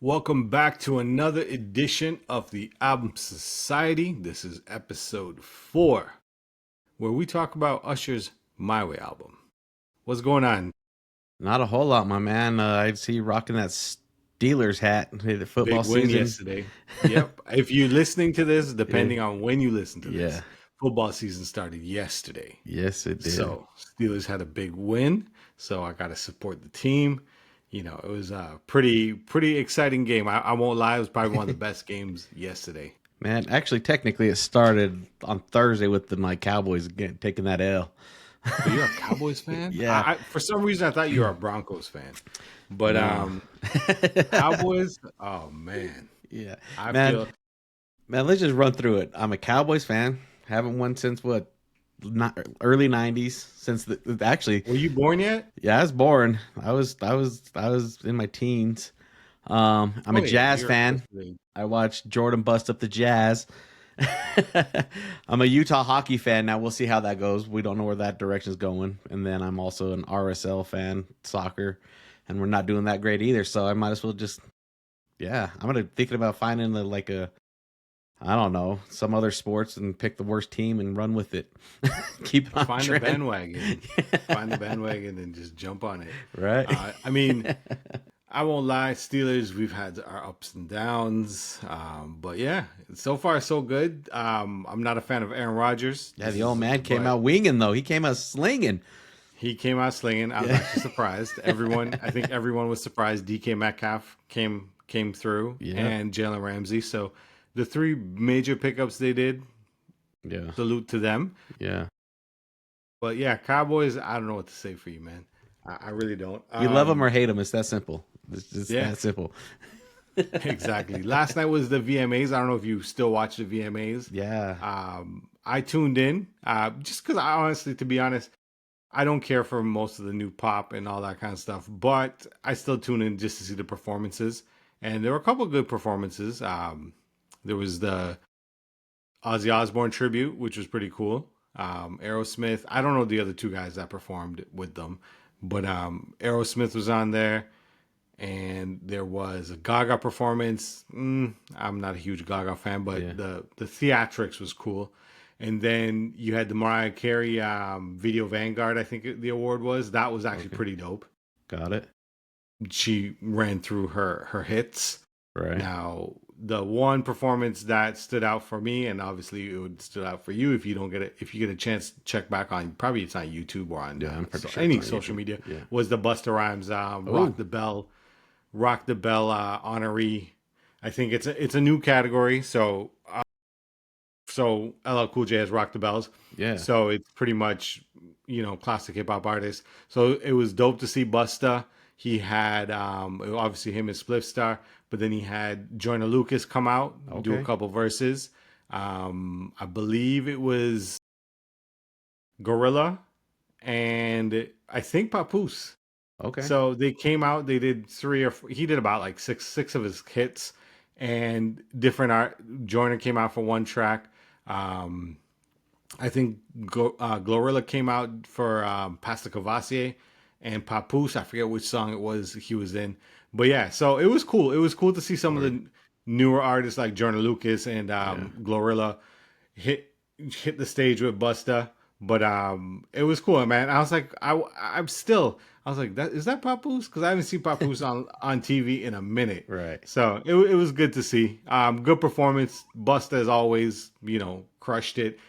Welcome back to another edition of the Album Society. This is episode 4, where we talk about Usher's My Way album. What's going on? Not a whole lot, my man. I see you rocking that Steelers hat. Hey, the football Big win season. yesterday. Yep. If you're listening to this, Yeah, depending on when you listen to this, yeah. football season started yesterday. Yes, it did. So Steelers had a big win. So I got to support the team. It was a pretty exciting game. I won't lie, it was probably one of the best games yesterday. Man, actually, technically, it started on Thursday with my Cowboys taking that L. Oh, you're a Cowboys fan? Yeah, For some reason I thought you were a Broncos fan. But no. Cowboys, oh man. Yeah, I man, feel man. Let's just run through it. I'm a Cowboys fan. Haven't won since what? Not early '90s. Since actually, Were you born yet? yeah, I was born. I was in my teens. I'm a Oh yeah, Jazz you're fan. I watched Jordan bust up the Jazz. I'm a Utah hockey fan. Now we'll see how that goes. We don't know where that direction's going. And then I'm also an RSL fan, soccer, and we're not doing that great either. So I might as well just, yeah. I'm gonna thinking about finding I don't know, some other sports and pick the worst team and run with it. Keep it on find the trend. bandwagon. Find the bandwagon and just jump on it. Right. I mean, I won't lie, Steelers, we've had our ups and downs. But yeah, so far so good. I'm not a fan of Aaron Rodgers. Yeah, the old man came But out winging though. He came out slinging. he came out slinging. I was Yeah. actually surprised. I think everyone was surprised. DK Metcalf came through, Yeah. and Jalen Ramsey. So the three major pickups they did, Yeah. salute to them. Yeah. But yeah, Cowboys. I don't know what to say for you, man. I really don't. You love them or hate them. It's that simple. It's just Yeah, that simple. exactly. Last night was the VMAs. I don't know if you still watch the VMAs. Yeah. I tuned in just because I honestly, to be honest, I don't care for most of the new pop and all that kind of stuff, but I still tune in just to see the performances. And there were a couple of good performances. There was the Ozzy Osbourne tribute, which was pretty cool. Aerosmith. I don't know the other two guys that performed with them, but Aerosmith was on there, and there was a Gaga performance. I'm not a huge Gaga fan, Yeah. but the theatrics was cool. And then you had the Mariah Carey Video Vanguard, I think the award was. That was actually Okay. pretty dope. Got it. She ran through her hits. Right. Now, the one performance that stood out for me, and obviously it would stood out for you if you don't get it, if you get a chance to check back on, probably it's on YouTube or on Yeah, I'm pretty sure it's any on social YouTube. media, Yeah. was the Busta Rhymes Oh. Rock the Bell honoree. I think it's a new category, so LL Cool J has Rock the Bells, Yeah. so it's pretty much classic hip hop artist. So it was dope to see Busta. He had obviously him as Spliff Star, but then he had Joyner Lucas come out do a Okay. couple verses. I believe it was Gorilla and I think Papoose. Okay. So they came out. They did three or four, he did about like six of his hits, and different art. Joyner came out for one track. Um, I think Glorilla came out for Pasta Cavassier, and Papoose, I forget which song it was he was in. But yeah, so it was cool. It was cool to see some of Word. the newer artists like Jordan Lucas and Yeah. Glorilla hit the stage with Busta. But it was cool, man. I was like, I was like, that is that Papoose? Because I haven't seen Papoose on TV in a minute. Right. So it was good to see. Good performance. Busta as always, crushed it.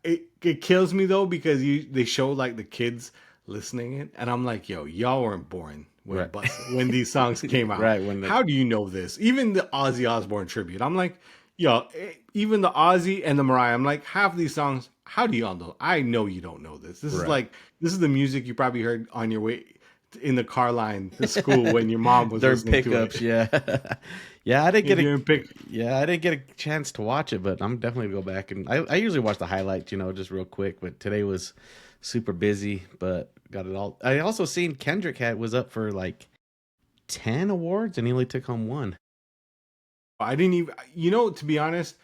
It kills me though because they show like the kids listening it, and I'm like, yo, y'all weren't born when Right. when these songs came out. Right. When the How do you know this? Even the Ozzy Osbourne tribute, I'm like, yo, even the Ozzy and the Mariah, I'm like, half these songs, how do y'all know? I know you don't know this. right. This is the music you probably heard on your way in the car line to school when your mom was Their listening to pickups. it. Yeah. Yeah. I didn't If get a. you didn't pick, Yeah, I didn't get a chance to watch it, but I'm definitely gonna go back and I usually watch the highlights, just real quick. But today was super busy, but got it all. I also seen Kendrick was up for like 10 awards and he only took home one. I didn't even, to be honest,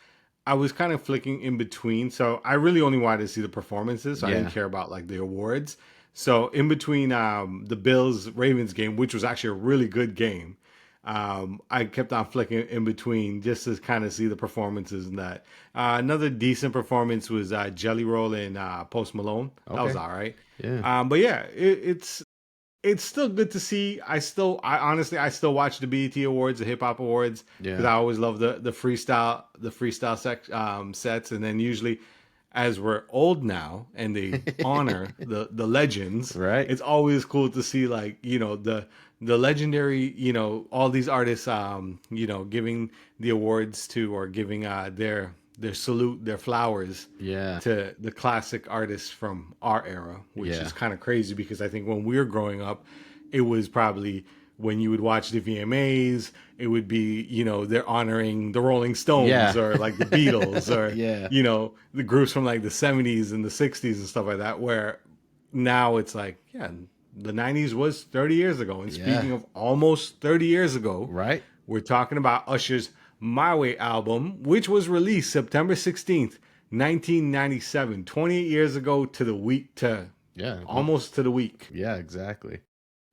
I was kind of flicking in between. So I really only wanted to see the performances. So I didn't Yeah. care about like the awards. So in between the Bills Ravens game, which was actually a really good game, I kept on flicking in between just to kind of see the performances and that. Another decent performance was Jelly Roll and Post Malone. That was Okay. all right. Yeah. But yeah, it's still good to see. I honestly, I still watch the BET Awards, the Hip Hop Awards, because Yeah. I always love the freestyle sets, and then usually, as we're old now and they honor the legends, Right. it's always cool to see like the legendary all these artists giving the awards to or giving their salute, their flowers Yeah. to the classic artists from our era, which Yeah. is kind of crazy because I think when we were growing up, it was probably when you would watch the VMAs, it would be, they're honoring the Rolling Stones Yeah. or like the Beatles or, Yeah. the groups from like the 70s and the 60s and stuff like that, where now it's like, yeah, the 90s was 30 years ago. And Yeah. speaking of almost 30 years ago, Right. we're talking about Usher's My Way album, which was released September 16th, 1997, 28 years ago to the week, to Yeah. almost to the week. Yeah, exactly.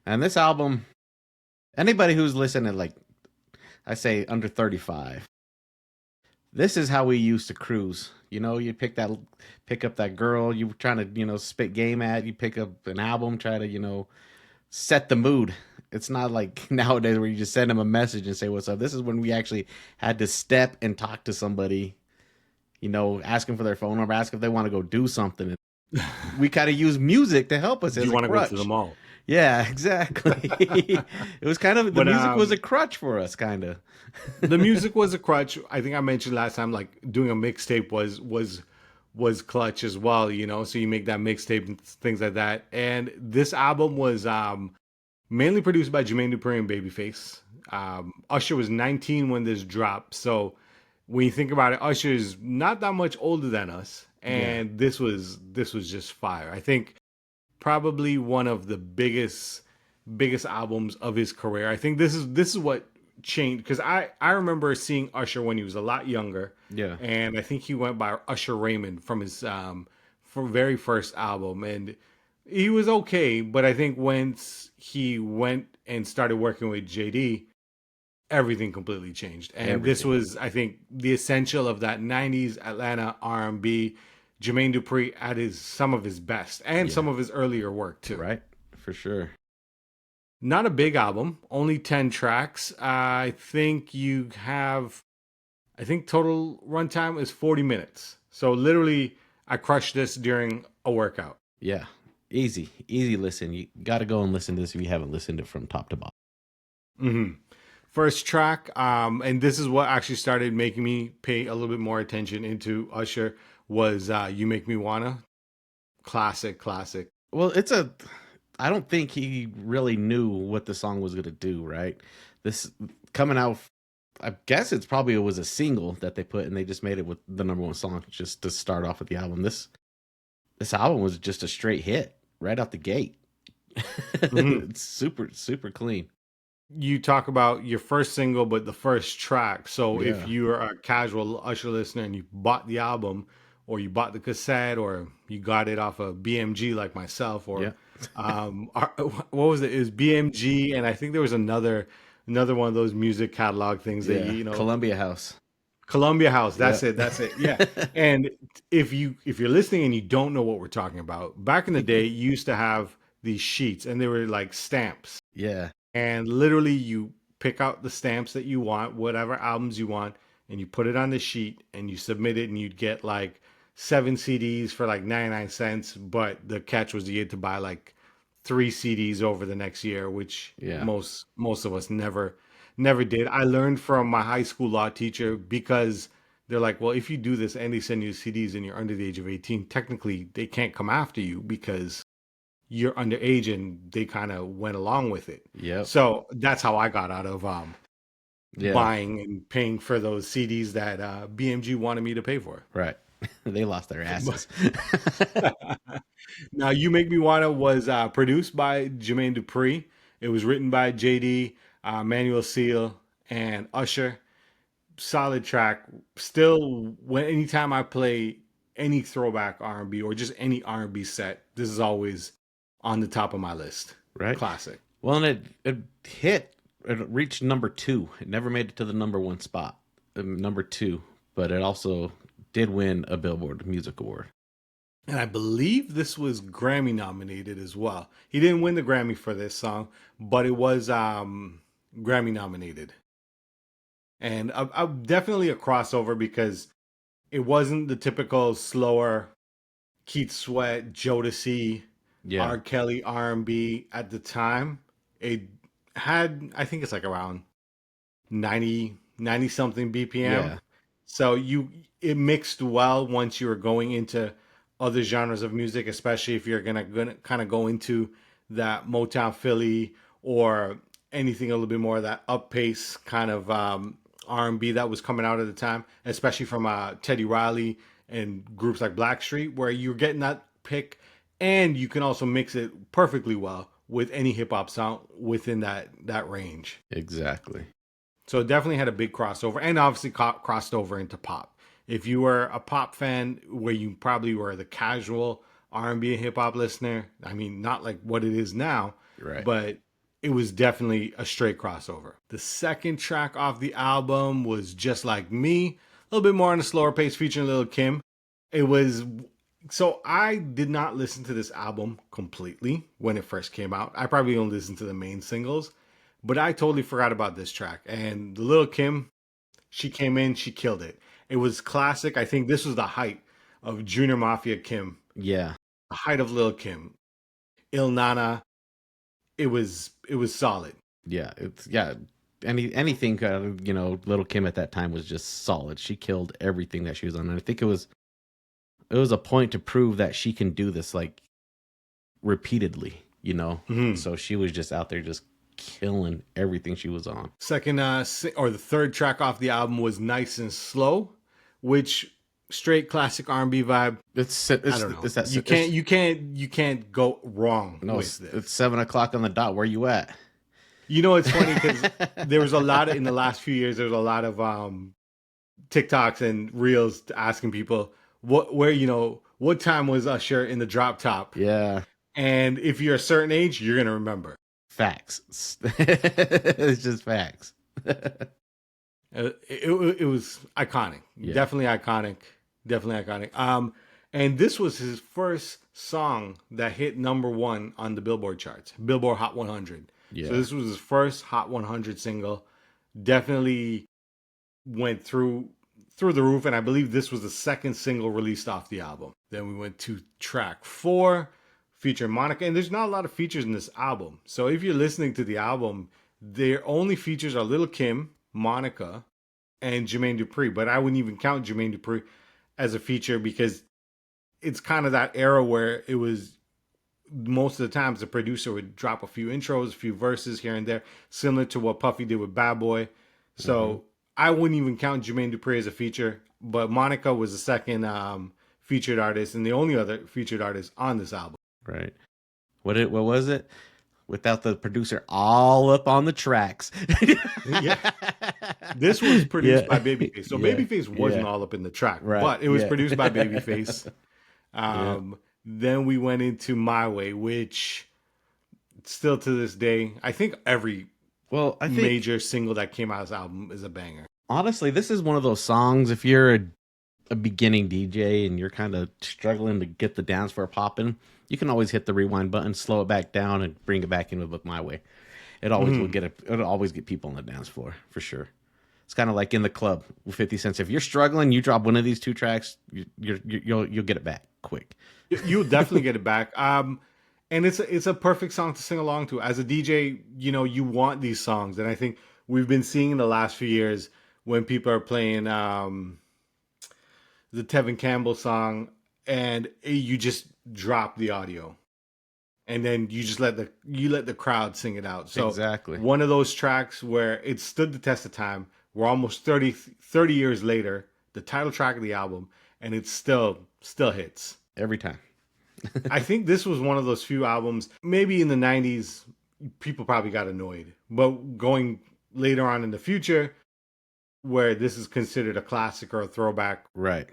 And this album, anybody who's listening, like I say, under 35, this is how we used to cruise. You pick up that girl you were trying to, spit game at. You pick up an album, try to, set the mood. It's not like nowadays where you just send them a message and say what's up. This is when we actually had to step and talk to somebody, ask them for their phone number, ask if they want to go do something. We kind of use music to help us Do as you a want to go to the crutch. mall? Yeah, exactly. It was kind of the But music was a crutch for us, kind of. the music was a crutch. I think I mentioned last time, like doing a mixtape was clutch as well. So you make that mixtape and things like that. And this album was mainly produced by Jermaine Dupri and Babyface. Usher was 19 when this dropped, so when you think about it, Usher is not that much older than us, Yeah, and this was just fire. I think probably one of the biggest albums of his career. I think this is what changed because I remember seeing Usher when he was a lot younger, yeah, and I think he went by Usher Raymond from his from very first album, and he was okay. But I think once he went and started working with JD, everything completely changed, and this everything. was, I think, the essential of that '90s Atlanta R&B. Jermaine Dupri at some of his best and Yeah, some of his earlier work too. right, for sure. Not a big album, only 10 tracks. I think total runtime is 40 minutes. So literally, I crushed this during a workout. Yeah, easy, easy listen. You got to go and listen to this if you haven't listened to it from top to bottom. hmm First track, and this is what actually started making me pay a little bit more attention into Usher, was You Make Me Wanna. Classic, classic. Well, I don't think he really knew what the song was gonna do. Right, this coming out. I guess it was a single that they put, and they just made it with the number one song just to start off with the album. This album was just a straight hit right out the gate. hmm It's super super clean. You talk about your first single, but the first track. So if Yeah, you're a casual Usher listener and you bought the album, or you bought the cassette, or you got it off of BMG like myself, yeah, or what was it? It was BMG, and I think there was another one of those music catalog things that yeah. Columbia House. Columbia House. Yeah, That's it. That's it. Yeah. And if you're listening and you don't know what we're talking about, back in the day, you used to have these sheets, and they were like stamps, yeah, and literally you pick out the stamps that you want, whatever albums you want, and you put it on the sheet and you submit it, and you'd get like 7 CDs for like 99 cents. But the catch was you had to buy like 3 CDs over the next year, which yeah. most of us never did. I learned from my high school law teacher because they're like, well, if you do this and they send you CDs and you're under the age of 18, technically they can't come after you because you're underage, and they kind of went along with it. Yep. So that's how I got out of Yeah. buying and paying for those CDs that BMG wanted me to pay for. Right. They lost their asses. Now, You Make Me Wanna was produced by Jermaine Dupri. It was written by JD, Manuel Seal, and Usher. Solid track. Still, anytime I play any throwback R&B or just any R&B set, this is always on the top of my list. Right. Classic. Well, and it hit it reached number two. It never made it to the number one spot, number two, but it also did win a Billboard Music Award. And I believe this was Grammy nominated as well. He didn't win the Grammy for this song, but it was Grammy nominated. And definitely a crossover because it wasn't the typical slower Keith Sweat, Jodeci, Yeah, R. Kelly R&B at the time. It had, I think it's like around 90 something BPM. yeah, So it mixed well once you were going into other genres of music, especially if you're gonna kind of go into that Motown Philly or anything a little bit more of that up pace kind of R&B that was coming out at the time, especially from Teddy Riley and groups like Blackstreet, where you're getting that pick, and you can also mix it perfectly well with any hip hop sound within that range. exactly. So it definitely had a big crossover, and obviously crossed over into pop. If you were a pop fan, where you probably were the casual R&B and hip hop listener, I mean, not like what it is now, Right. but it was definitely a straight crossover. The second track off the album was Just Like Me, a little bit more on a slower pace, featuring Lil Kim. It was so I did not listen to this album completely when it first came out. I probably only listened to the main singles, but I totally forgot about this track. And the Lil Kim, she came in, she killed it. It was classic. I think this was the height of Junior Mafia Kim, Yeah, the height of Lil Kim. Il Nana, it was solid. yeah. It's yeah. Anything, Little Kim at that time was just solid. She killed everything that she was on. And I think it was a point to prove that she can do this like repeatedly. Mhm. So she was just out there just killing everything she was on. Second, or the third track off the album was Nice and Slow, which straight classic R&B vibe. It's I it's don't know. it's that You it's can't you can't go wrong no, with it's this. 7 o'clock on the dot. Where you at? You know, it's funny because there was a lot of, in the last few years, there was a lot of TikToks and reels asking people what time was Usher in the drop top, Yeah, and if you're a certain age, you're gonna remember. facts. It's just facts. It was iconic, Yeah, definitely iconic. And this was his first song that hit number one on the Billboard charts, Billboard Hot 100. So yeah, this was his first Hot 100 single. Definitely went through the roof, and I believe this was the second single released off the album. Then we went to track 4, featuring Monica, and there's not a lot of features in this album. So if you're listening to the album, their only features are Lil Kim, Monica, and Jermaine Dupri. But I wouldn't even count Jermaine Dupri as a feature because it's kind of that era where it was most of the times the producer would drop a few intros, a few verses here and there, similar to what Puffy did with Bad Boy. hmm So I wouldn't even count Jermaine Dupri as a feature, but Monica was the second featured artist and the only other featured artist on this album. right. What was it? Without the producer all up on the tracks. Yeah, this was produced by Yeah, Babyface. So yeah, Babyface wasn't yeah. all up in the track, Right. but it was Yeah, produced by Babyface. yeah. Then we went into My Way, which still to this day, I think every Well, I think major single that came out of this album is a banger. honestly, this is one of those songs. If you're a beginning DJ and you're kind of struggling to get the dance floor popping, you can always hit the rewind button, slow it back down, and bring it back into the My Way. It always will Mhm. get it. It'll always get people on the dance floor for sure. It's kind of like in the club with 50 cents. If you're struggling, you drop one of these two tracks, you'll get it back quick. You'll definitely get it back. And it's a perfect song to sing along to. As a DJ, you want these songs, and I think we've been seeing in the last few years when people are playing the Tevin Campbell song, and you just drop the audio, and then you just let the crowd sing it out. So Exactly. one of those tracks where it stood the test of time. We're almost 30 years later, the title track of the album, and it still hits. Every time. I think this was one of those few albums, maybe in the 90s, people probably got annoyed. But going later on in the future, where this is considered a classic or a throwback, Right.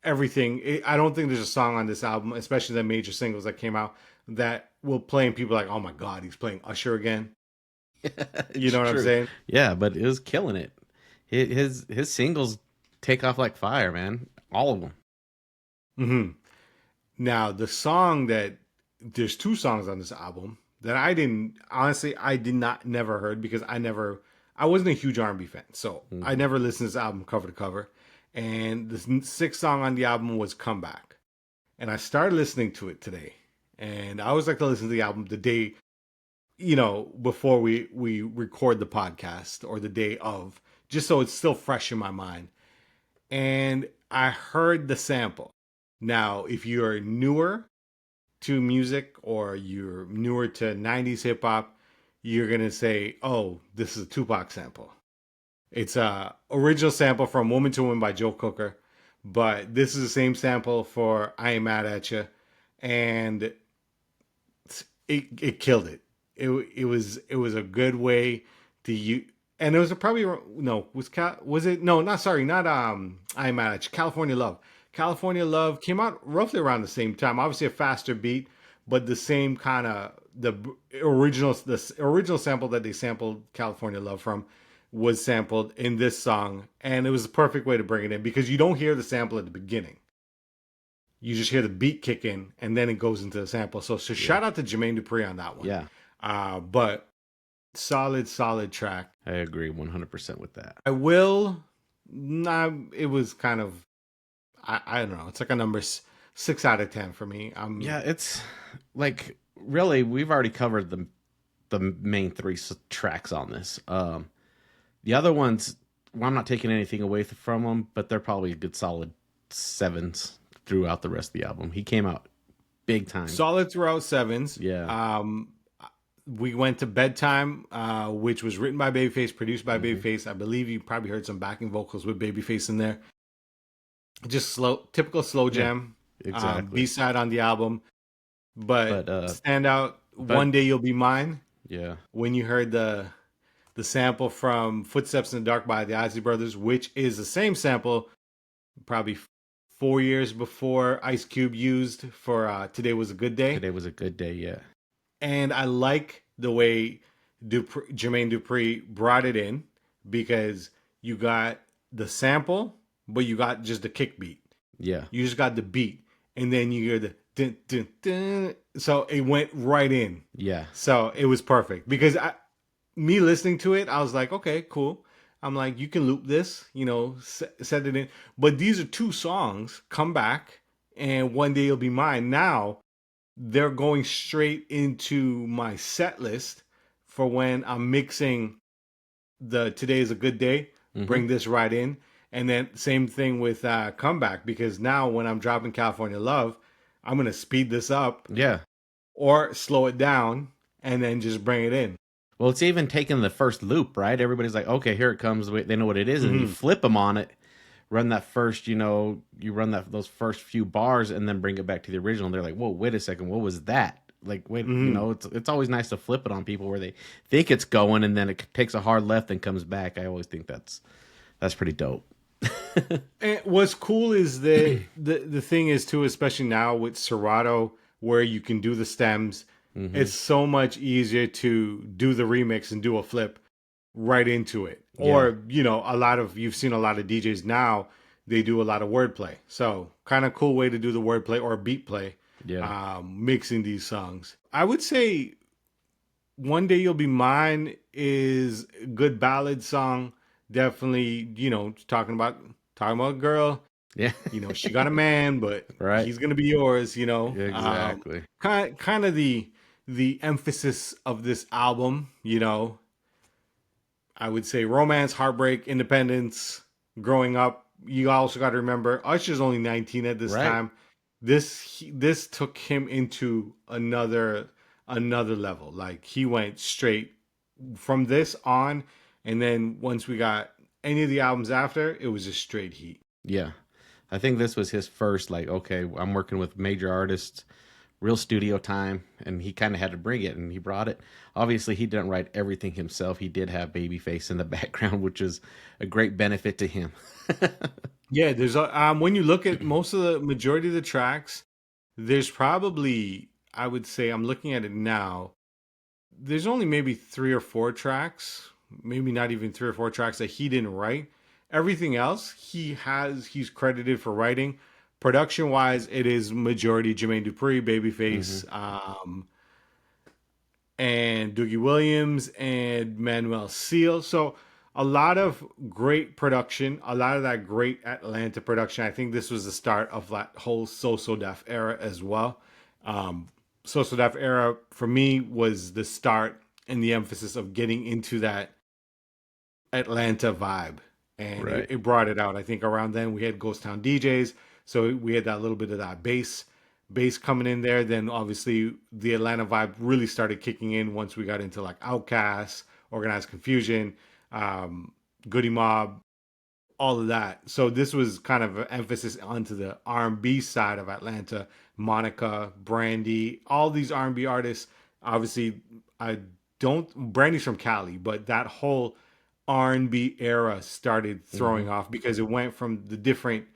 I don't think there's a song on this album, especially the major singles that came out, that will play and people are like, oh my God, he's playing Usher again. You It's know what I'm true. saying? Yeah, but it was killing it. His singles take off like fire, man. All of them. Hmm. Now, the song that there's two songs on this album that I didn't honestly I did not never heard because I wasn't a huge R&B fan, so I Hmm. never listened to this album cover to cover. And the sixth song on the album was "Comeback," and I started listening to it today. And I always like to listen to the album the day, before we record the podcast or the day of, just so it's still fresh in my mind. And I heard the sample. Now, if you're newer to music or you're newer to 90s hip hop, you're going to say, "Oh, this is a Tupac sample." It's a original sample from Woman to Woman by Joe Cooker, but this is the same sample for I Ain't Mad at You, and it killed it. It was a good way to you, and it was a probably no was it no not sorry not I Ain't Mad at You, California Love. California Love came out roughly around the same time. Obviously a faster beat, but the same kind of the original sample that they sampled California Love from was sampled in this song, and it was the perfect way to bring it in because you don't hear the sample at the beginning. You just hear the beat kick in, and then it goes into the sample. So Yeah. shout out to Jermaine Dupri on that one. Yeah. But solid track. I agree 100% with that. I will. Nah, it was kind of. I don't know. It's like a number 6 out of 10 for me. Yeah, it's like really we've already covered the main three tracks on this. The other ones, well, I'm not taking anything away from them, but they're probably a good solid sevens throughout the rest of the album. He came out big time. solid throughout sevens. Yeah. We went to Bedtime, which was written by Babyface, produced by Hmm. Babyface. I believe you probably heard some backing vocals with Babyface in there. Just slow, typical slow Yeah. jam. B Exactly. side on the album. But But standout, but "One Day You'll Be Mine." yeah. When you heard the sample from "Footsteps in the Dark" by the Isley Brothers, which is the same sample probably 4 years before Ice Cube used for "Today Was a Good Day." Today was a good day, yeah. And I like the way Jermaine Dupri brought it in because you got the sample, but you got just the kick beat. Yeah. You just got the beat, and then you hear the dun, dun, dun. So it went right in. Yeah. So it was perfect because me listening to it, I was like, okay, cool. I'm like, you can loop this, set it in. But these are two songs, "Come Back" and "One Day You'll Be Mine." Now they're going straight into my set list for when I'm mixing the "Today Is a Good Day." Hmm. Bring this right in. And then same thing with "Comeback" because now when I'm dropping "California Love," I'm gonna speed this up Yeah. or slow it down and then just bring it in. Well, it's even taking the first loop, right? Everybody's like, okay, here it comes. They know what it is. And you Hmm. flip them on it, run that first, you run those first few bars and then bring it back to the original. They're like, whoa, wait a second. What was that? Like, wait, Hmm. it's always nice to flip it on people where they think it's going and then it takes a hard left and comes back. I always think that's pretty dope. And what's cool is the thing is too, especially now with Serato, where you can do the stems. Hmm. It's so much easier to do the remix and do a flip right into it. Yeah. Or you've seen a lot of DJs now. They do a lot of wordplay. So kind of cool way to do the wordplay or beat play, Yeah. mixing these songs. I would say "One Day You'll Be Mine" is a good ballad song. Definitely, talking about a girl. Yeah. She got a man, but Right. he's gonna be yours. Exactly. Kind of the emphasis of this album. I would say romance, heartbreak, independence, growing up. You also got to remember Usher's only 19 at this Right. time. This took him into another level. Like he went straight from this on, and then once we got any of the albums after, it was just straight heat. Yeah. I think this was his first, like, okay, I'm working with major artists, real studio time, and he kind of had to bring it, and he brought it. Obviously, he didn't write everything himself. He did have Babyface in the background, which is a great benefit to him. Yeah, there's when you look at most of the majority of the tracks, there's probably, I would say, I'm looking at it now. there's only maybe 3 or 4 tracks, maybe not even 3 or 4 tracks that he didn't write. Everything else he's credited for writing. Production wise, it is majority Jermaine Dupri, Hmm. Babyface, and Doogie Williams and Manuel Seal. So a lot of great production, a lot of that great Atlanta production. I think this was the start of that whole So Def era as well. Um, So Def era for me was the start and the emphasis of getting into that Atlanta vibe, and it, Right. it brought it out. I think around then we had Ghost Town DJs, so we had that little bit of that bass coming in there. Then obviously the Atlanta vibe really started kicking in once we got into like Outkast, Organized Confusion, um, Goody Mob, all of that. So this was kind of an emphasis onto the R&B side of Atlanta. Monica, Brandy, all these R&B artists. Obviously, I don't. Brandy's from Cali, but that whole R&B era started Hmm. throwing off because it went from the different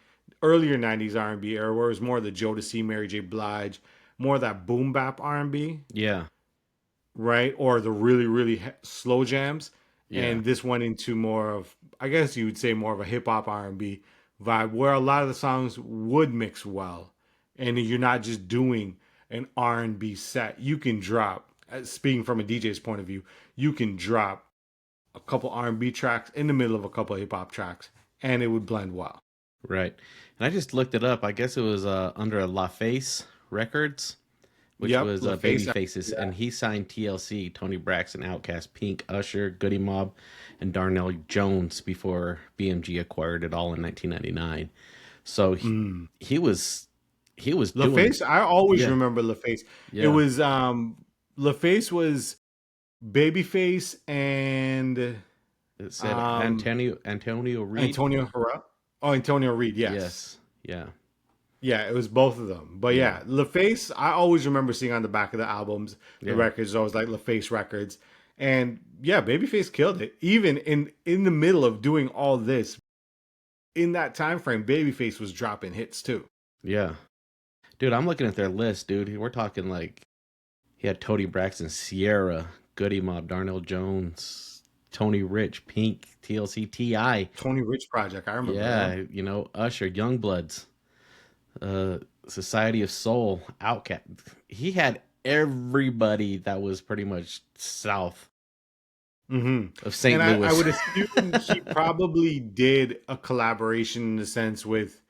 earlier '90s R&B era, where it was more of the Jodeci, Mary J. Blige, more of that boom bap R&B, Yeah. right? Or the really, really slow jams. Yeah. And this went into more of, I guess you would say, more of a hip hop R&B vibe, where a lot of the songs would mix well, and you're not just doing an R&B set. You can drop, speaking from a DJ's point of view, you can drop a couple R&B tracks in the middle of a couple hip hop tracks, and it would blend well. Right. And I just looked it up. I guess it was under LaFace Records, which Yep, was LaFace. Babyface's, Yeah. and he signed TLC, Tony Braxton, Outkast, Pink, Usher, Goody Mob, and Darnell Jones before BMG acquired it all in 1999. So Mm. he was he was doing, LaFace, I always yeah, remember LaFace. It yeah. was LaFace was Babyface and It said um Antonio Reed. Antonio Herrera. Oh, Antonio Reed, yes. Yes, yeah, Yeah, it was both of them. But yeah, yeah, LaFace, I always remember seeing on the back of the albums, the yeah, records, always like LaFace records. And yeah, Babyface killed it. Even in the middle of doing all this, in that time frame, Babyface was dropping hits too. yeah. Dude, I'm looking at their list, dude. We're talking like he had Tony Braxton, Sierra, Goody Mob, Darnell Jones, Tony Rich, Pink, TLC, Ti. Tony Rich Project, I remember him. Yeah, Usher, Youngbloods, uh, Society of Soul, Outcast. He had everybody that was pretty much south Hmm. of And St. I Louis. would assume he probably did a collaboration in the sense with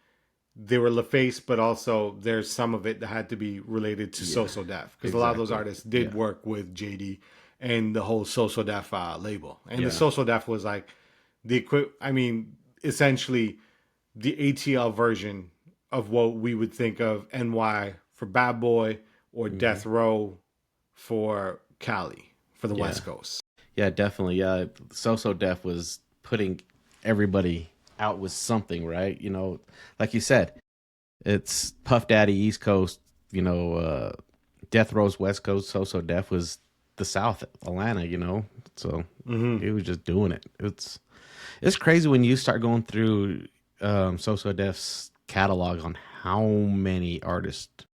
they were LaFace, but also there's some of it that had to be related to Yeah, So Def because a lot of those exactly. artists did Yeah, work with JD and the whole So Def label. And the yeah, So Def was like the I mean, essentially the ATL version of what we would think of NY for Bad Boy or hmm, Death Row for Cali for the yeah, West Coast. yeah, definitely. Yeah, So Def was putting everybody out with something, right? Like you said, it's Puff Daddy East Coast, Death Row's West Coast, So Def was the South, Atlanta, So Hmm. he was just doing it. It's crazy when you start going through So Def's catalog on how many artists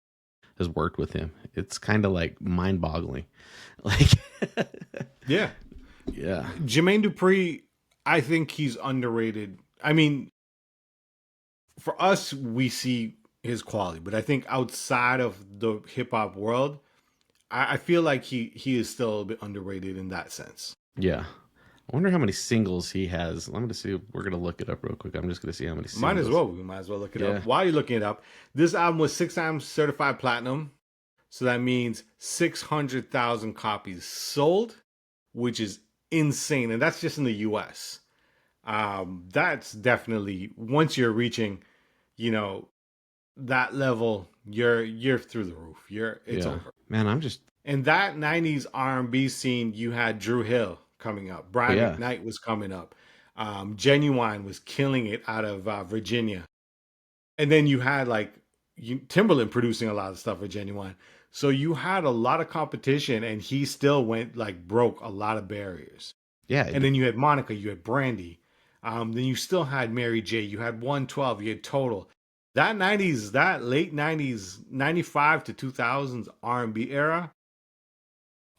has worked with him. It's kind of like mind boggling. Like, Yeah. yeah, Jermaine Dupri, I think he's underrated. I mean, for us, we see his quality, but I think outside of the hip hop world, I feel like he is still a bit underrated in that sense. yeah. I wonder how many singles he has. I'm gonna see. We're gonna look it up real quick. I'm just gonna see how many Might as singles. well. We might as well look it Yeah, up. While you're looking it up, this album was 6 times certified platinum. So that means 600,000 copies sold, which is insane. And that's just in the US. That's definitely, once you're reaching, you know, that level, you're through the roof. It's yeah. over. Man, I'm just. In that '90s R&B scene, you had Drew Hill coming up, Oh Brian yeah, McKnight was coming up, Genuine was killing it out of Virginia, and then you had like Timberland producing a lot of stuff for Genuine. So you had a lot of competition, and he still went like broke a lot of barriers. yeah, And then you had Monica, you had Brandy, then you still had Mary J, you had 112, you had Total. That '90s, that late '90s, '95 to 2000s R&B era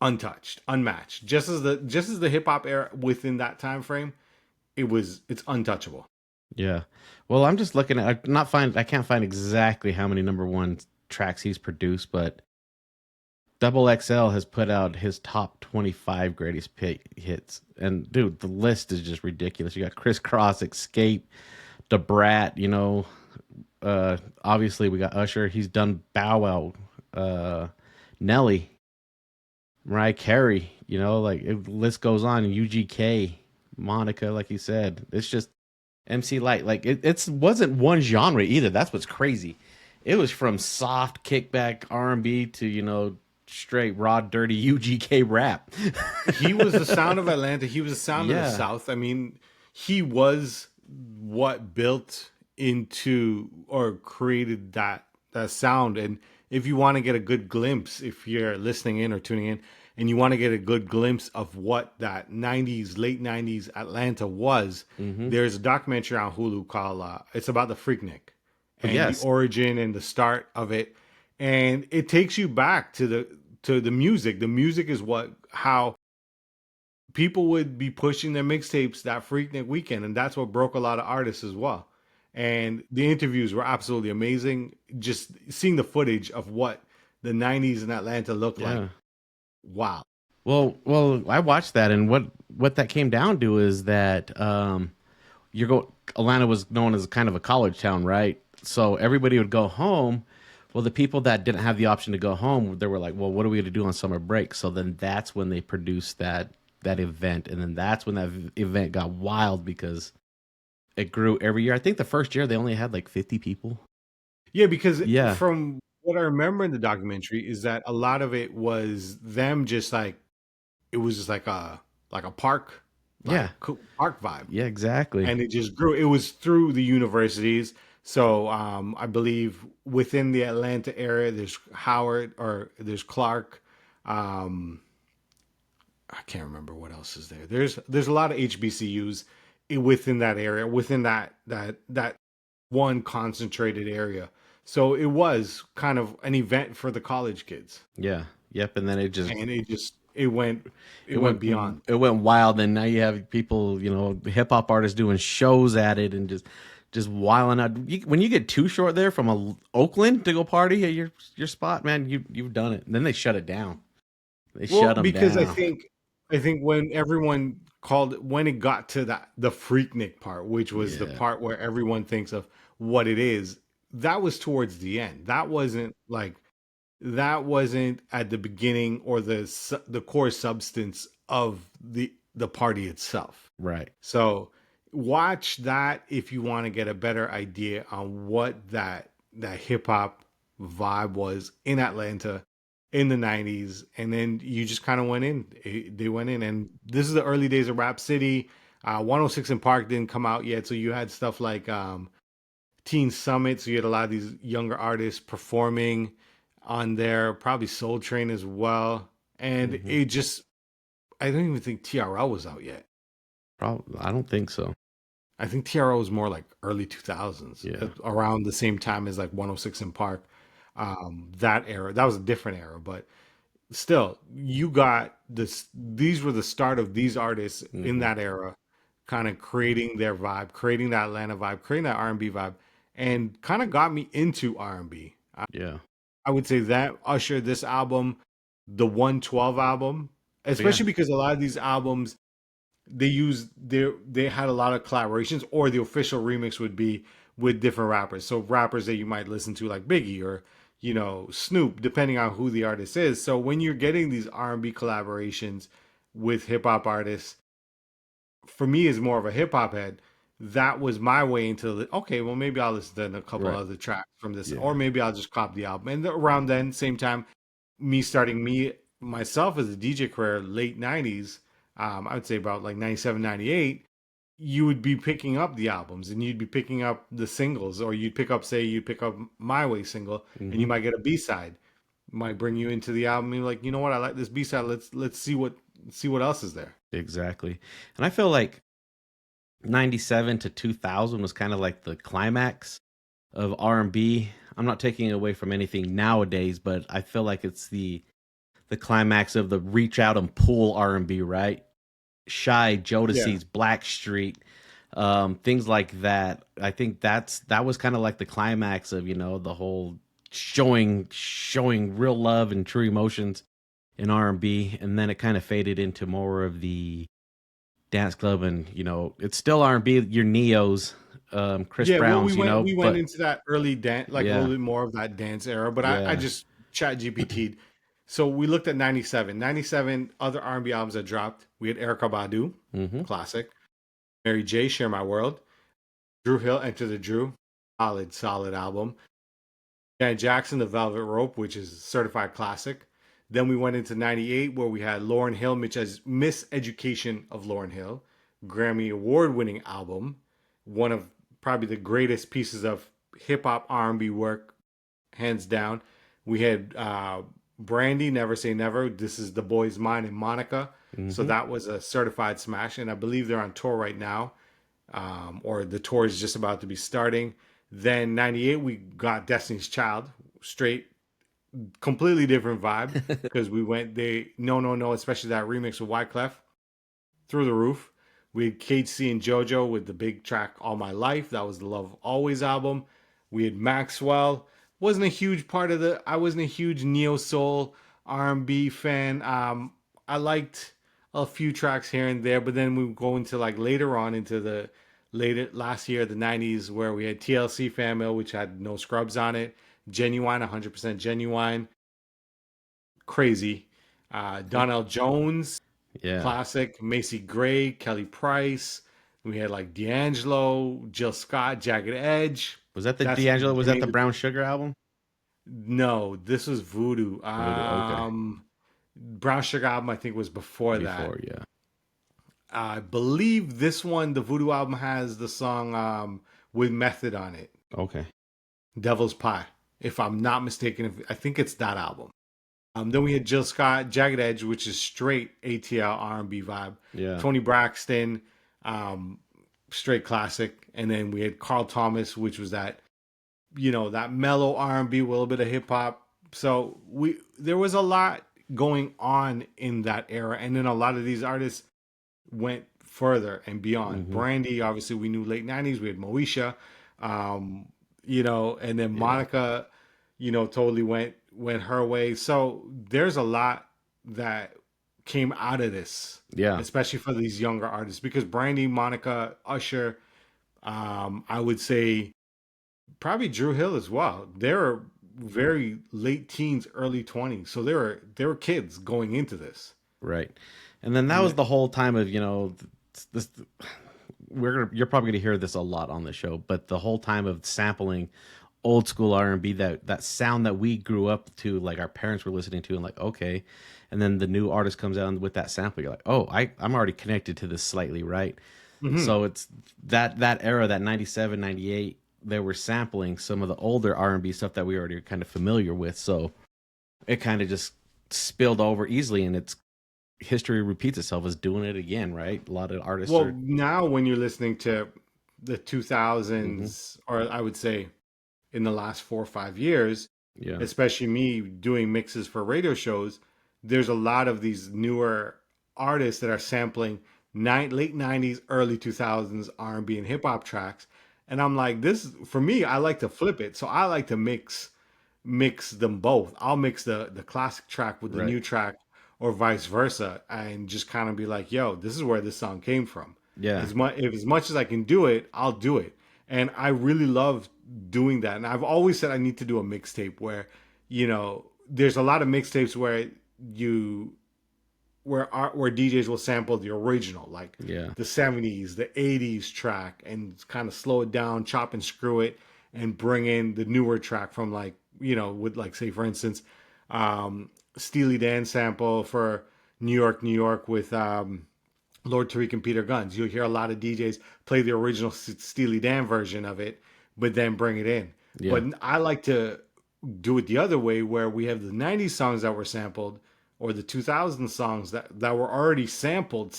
untouched, unmatched. Just as the hip hop era within that time frame, it's untouchable. Yeah. Well, I'm just looking at I can't find exactly how many number one tracks he's produced, but Double XL has put out his top 25 greatest hits. And dude, the list is just ridiculous. You got Crisscross, Escape, The Brat, obviously we got Usher. He's done Bow Wow, Nelly, Mariah Carey, like the list goes on. UGK, Monica, like you said. It's just MC Light. Like it wasn't one genre either. That's what's crazy. It was from soft kickback R&B to straight raw dirty UGK rap. He was the sound of Atlanta. He was the sound of the Yeah. South. I mean, he was what built into or created that sound. And if you want to get a good glimpse, if you're listening in or tuning in, and you want to get a good glimpse of what that '90s, late '90s Atlanta was, Mm-hmm. there's a documentary on Hulu called it's about the Freaknik and the Yes. origin and the start of it, and it takes you back to the music. The music is what how people would be pushing their mixtapes that Freaknik weekend, and that's what broke a lot of artists as well. And the interviews were absolutely amazing. Just seeing the footage of what the '90s in Atlanta looked like. Yeah. Wow. Well, I watched that, and what that came down to is that Atlanta was known as kind of a college town, right? So everybody would go home. Well, the people that didn't have the option to go home, they were like, "Well, what are we going to do on summer break?" So then that's when they produced that event, and then that's when that event got wild because it grew every year. I think the first year they only had like 50 people. Yeah, because Yeah, from what I remember in the documentary is that a lot of it was them just like it was just like a park yeah, park vibe. yeah, exactly. And it just grew. It was through the universities. So I believe within the Atlanta area, there's Howard or there's Clark. Um, I can't remember what else is there. There's a lot of HBCUs within that area, within that one concentrated area. So it was kind of an event for the college kids, Yeah, yep. And then and it it went went beyond. it went wild, and now you have people, hip hop artists doing shows at it and just wilding out. When you get too short there from Oakland to go party at your spot, man, you've done it. And then they shut it down. They Well, shut them because I down. think I think when everyone when it got to the Freaknik part, which was the Yeah, part where everyone thinks of what it is, that was towards the end. That wasn't at the beginning or the core substance of the party itself. right. So watch that if you want to get a better idea on what that hip hop vibe was in Atlanta in the '90s, and then you just kind of went in. They went in, and this is the early days of Rap City. 106 in Park didn't come out yet, so you had stuff like Teen Summit. So you had a lot of these younger artists performing on there, probably Soul Train as well, and Hmm. it just I don't even think TRL was out yet. Probably, I don't think so. I think TRL was more like early 2000s, Yeah, around the same time as like 106 in Park. That era, that was a different era, but still, you got this. These were the start of these artists in hmm, that era, kind of creating their vibe, creating that Atlanta vibe, creating that R&B vibe, and kind of got me into R&B. yeah, I would say that Usher, this album, the 112 album, yeah. especially because a lot of these albums they had a lot of collaborations, or the official remix would be with different rappers. So rappers that you might listen to like Biggie or Snoop, depending on who the artist is. So when you're getting these R&B collaborations with hip hop artists, for me as more of a hip hop head, that was my way into okay, well maybe I'll listen to a couple Right. other tracks from this, or Yeah. maybe I'll just cop the album. And around then, same time, me myself as a DJ career, late '90s, I would say about like '97, '98, you would be picking up the albums and you'd be picking up the singles, or you'd pick up My Way single, and you Hmm. might get a B side, might bring you into the album. And you're like, you know what, I like this B side. Let's see what else is there. Exactly. And I feel like 97 to 2000 was kind of like the climax of R&B. I'm not taking away from anything nowadays, but I feel like it's the the climax of the reach out and pull R&B, right? Shy, Yeah. Jodeci's Blackstreet, things like that. I think that was kind of like the climax of the whole showing real love and true emotions in R&B, and then it kind of faded into more of the dance club, and it's still R&B. Your Neos, Chris Yeah, well, Browns, we went but into that early dance, like a little yeah, bit more of that dance era. But I yeah, just chat GPT'd. So we looked at 97. 97 other R&B albums that dropped. We had Erica Badu, mm-hmm. classic. Mary J, Share My World. Drew Hill, Enter the Drew. Solid, solid album. Janet Jackson, The Velvet Rope, which is a certified classic. Then we went into 98 where we had Lauryn Hill, which has Miseducation of Lauryn Hill, Grammy award winning album, one of probably the greatest pieces of hip hop R&B work, hands down. We had Brandy, Never Say Never. This is The Boy's Mine and Monica. So Mm-hmm. that was a certified smash, and I believe they're on tour right now, or the tour is just about to be starting. Then 98, we got Destiny's Child, straight, completely different vibe because we went, they, no, no, no, especially that remix with Wyclef, through the roof. We had Kate C and JoJo with the big track All My Life. That was the Love Always album. We had Maxwell. Wasn't a huge part of the, I wasn't a huge neo soul R&B fan. I liked a few tracks here and there, but then we go into like later on into the later last year, the 90s, where we had TLC Family, which had no scrubs on it. Genuine, 100% genuine. Crazy. Donnell Jones, Yeah. classic. Macy Gray, Kelly Price. We had like D'Angelo, Jill Scott, Jagged Edge. Was that the That's D'Angelo? Was for that me. the Brown Sugar album? No, this was Voodoo. Voodoo. Okay. Brown Sugar album, I think, was before that. Before, yeah. I believe this one, the Voodoo album, has the song with Method on it, Okay. Devil's Pie. If I'm not mistaken, I think it's that album. Then we had Jill Scott, Jagged Edge, which is straight ATL R&B vibe. Yeah. Tony Braxton, um, straight classic. And then we had Carl Thomas, which was that, that mellow R&B, a little bit of hip hop. So there was a lot going on in that era, and then a lot of these artists went further and beyond. Mm-hmm. Brandy, obviously, we knew late '90s. We had Moesha, and then Yeah. Monica, totally went her way. So there's a lot that came out of this, Yeah. especially for these younger artists, because Brandy, Monica, Usher, I would say probably Drew Hill as well. They're very late teens, early 20s, so they were kids going into this. Right. And then that was Yeah. the whole time of, this you're probably going to hear this a lot on the show, but the whole time of sampling old school R&B, that sound that we grew up to, like our parents were listening to, and like, okay. And then the new artist comes out with that sample, you're like, oh, I'm already connected to this slightly, right? Hmm. So it's that era, that 97, 98, they were sampling some of the older R&B stuff that we already are kind of familiar with. So it kind of just spilled over easily, and it's history repeats itself as doing it again, right? A lot of artists Well, are. now when you're listening to the Hmm. 2000s, or I would say in the last 4 or 5 years, Yeah. especially me doing mixes for radio shows, there's a lot of these newer artists that are sampling late 90s, early 2000s R&B and B and hip hop tracks. And I'm like, this for me, I like to flip it. So I like to mix them both. I'll mix the classic track with the Right. new track or vice versa and just kind of be like, yo, this is where this song came from. Yeah. As much as I can do it, I'll do it. And I really love doing that. And I've always said I need to do a mixtape where, there's a lot of mixtapes you where DJs will sample the original, like Yeah. the 70s, the 80s track, and kind of slow it down, chop and screw it, and bring in the newer track from like, with like, say, for instance, Steely Dan sample for New York, New York with Lord Tariq and Peter Guns. You'll hear a lot of DJs play the original Steely Dan version of it, but then bring it in. Yeah. But I like to do it the other way where we have the 90s songs that were sampled or the 2000 songs that were already sampled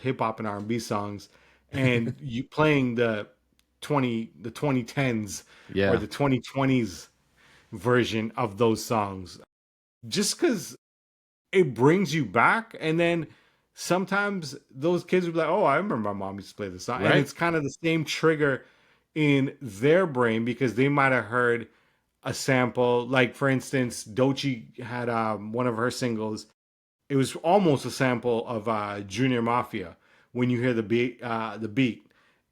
hip hop and R&B songs, and you playing the 2010s or Yeah. the 2020s version of those songs, just cuz it brings you back. And then sometimes those kids will be like, oh, I remember my mom used to play this song. And Right? it's kind of the same trigger in their brain because they might have heard a sample. Like, for instance, Doechii had one of her singles. It was almost a sample of Junior Mafia when you hear the beat,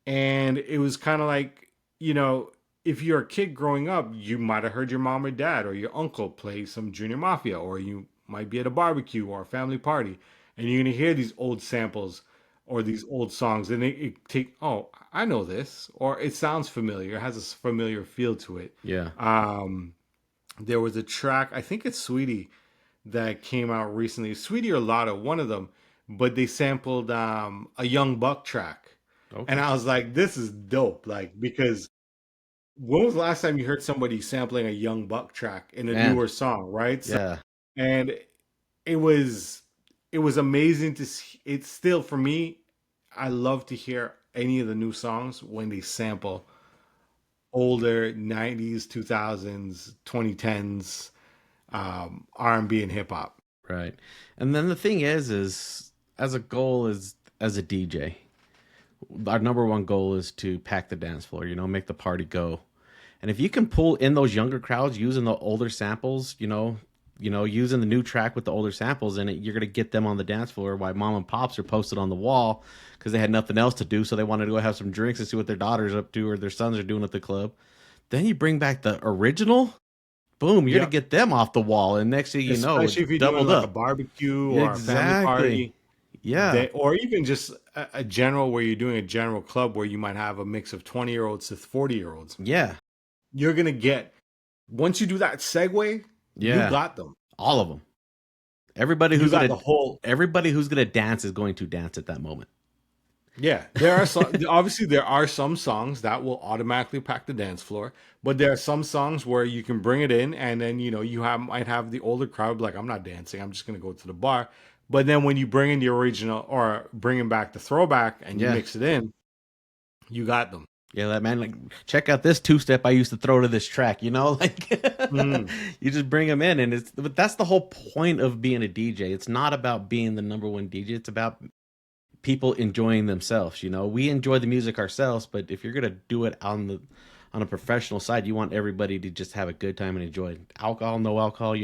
and it was kind of like, you know, if you're a kid growing up, you might have heard your mom or dad or your uncle play some Junior Mafia, or you might be at a barbecue or a family party, and you're gonna hear these old samples or these old songs, and it take, oh, I know this, or it sounds familiar, it has a familiar feel to it. Yeah. Um, there was a track, I think it's Sweetie, that came out recently. Sweetie or Lotto, one of them, but they sampled a Young Buck track. And Okay. I was like, this is dope. Like, because when was the last time you heard somebody sampling a Young Buck track in a Man. newer song, right? So, Yeah. and it was it was amazing to see. It's still, for me, I love to hear any of the new songs when they sample older 90s, 2000s, 2010s R&B and hip hop. Right. And then the thing is as a goal is as a DJ, our number one goal is to pack the dance floor, you know, make the party go. And if you can pull in those younger crowds using the older samples, using the new track with the older samples in it, you're gonna get them on the dance floor. While mom and pops are posted on the wall because they had nothing else to do, so they wanted to go have some drinks and see what their daughter's up to or their sons are doing at the club. Then you bring back the original, boom, you're gonna Yep. get them off the wall, and next thing you know, it's Especially if you're doing doubled like a up. barbecue or a family Exactly. party, Yeah. or even just a general where you're doing a general club where you might have a mix of 20-year-olds to 40-year-olds. Yeah. You're gonna get, once you do that segue, you Yeah. got them. All of them. Everybody You who's got gonna the whole. everybody who's gonna dance is going to dance at that moment. Yeah, there are some. Obviously, there are some songs that will automatically pack the dance floor, but there are some songs where you can bring it in, and then you might have the older crowd be like, "I'm not dancing. I'm just gonna go to the bar." But then when you bring in the original or bringing back the throwback and you Yeah. mix it in, you got them. Yeah, that man, like, check out this two step I used to throw to this track, like Mm, you just bring them in, and but that's the whole point of being a DJ. It's not about being the number one DJ, it's about people enjoying themselves. We enjoy the music ourselves, but if you're gonna do it on a professional side, you want everybody to just have a good time and enjoy it. Alcohol, no alcohol,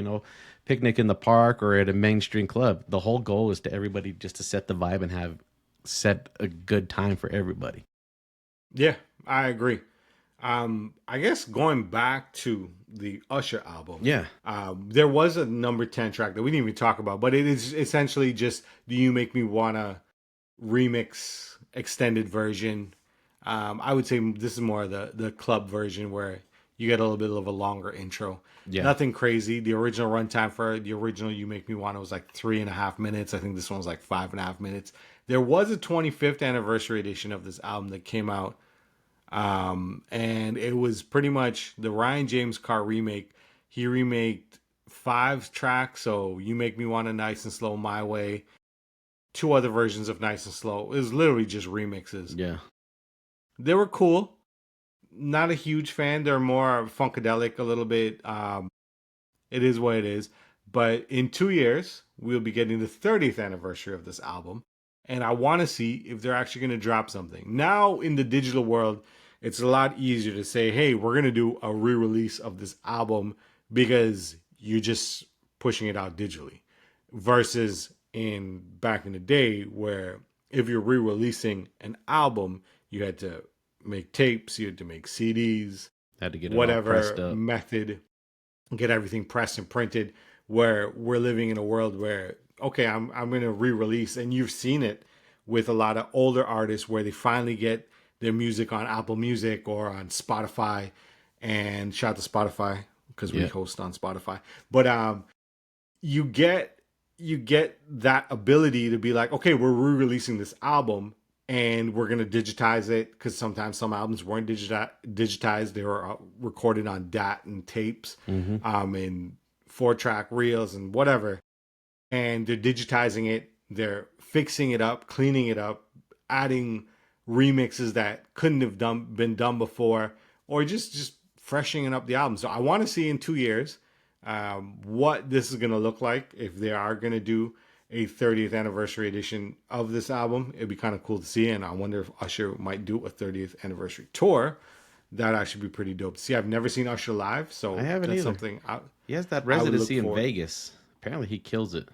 picnic in the park or at a mainstream club. The whole goal is to everybody just to set the vibe and have set a good time for everybody. yeah, I agree. I guess going back to the Usher album, Yeah. there was a number 10 track that we didn't even talk about, but it is essentially just "Do You Make Me Wanna" remix extended version. I would say this is more the club version where you get a little bit of a longer intro. Yeah. Nothing crazy. The original runtime for the original "You Make Me Wanna" was like 3.5 minutes. I think this one was like 5.5 minutes. There was a 25th anniversary edition of this album that came out, and it was pretty much the Ryan James Carr remake. He remade 5 tracks, so "You Make Me Wanna," "Nice and Slow," "My Way," 2 other versions of "Nice and Slow." It was literally just remixes. Yeah. They were cool. Not a huge fan. They're more funkadelic a little bit. It is what it is. But in 2 years, we'll be getting the 30th anniversary of this album. And I want to see if they're actually going to drop something. Now, in the digital world, it's a lot easier to say, hey, we're going to do a re release of this album because you're just pushing it out digitally. Versus in back in the day, where if you're re releasing an album, you had to make tapes, you had to make CDs, Had to get it all pressed whatever up. method, get everything pressed and printed. Where we're living in a world where, okay, I'm gonna re-release, and you've seen it with a lot of older artists where they finally get their music on Apple Music or on Spotify. And shout out to Spotify because we Yeah. host on Spotify. But you get that ability to be like, okay, we're re-releasing this album and we're gonna digitize it, because sometimes some albums weren't digitized; they were recorded on DAT and tapes, Hmm. in 4-track reels and whatever. And they're digitizing it, they're fixing it up, cleaning it up, adding remixes that couldn't have been done before, or just freshening up the album. So I want to see in 2 years what this is going to look like if they are going to do a 30th anniversary edition of this album. It'd be kind of cool to see, and I wonder if Usher might do a 30th anniversary tour. That actually be pretty dope to see. I've never seen Usher live, I so haven't that's either. something He has that I would look residency in forward. Vegas. Apparently, he kills it.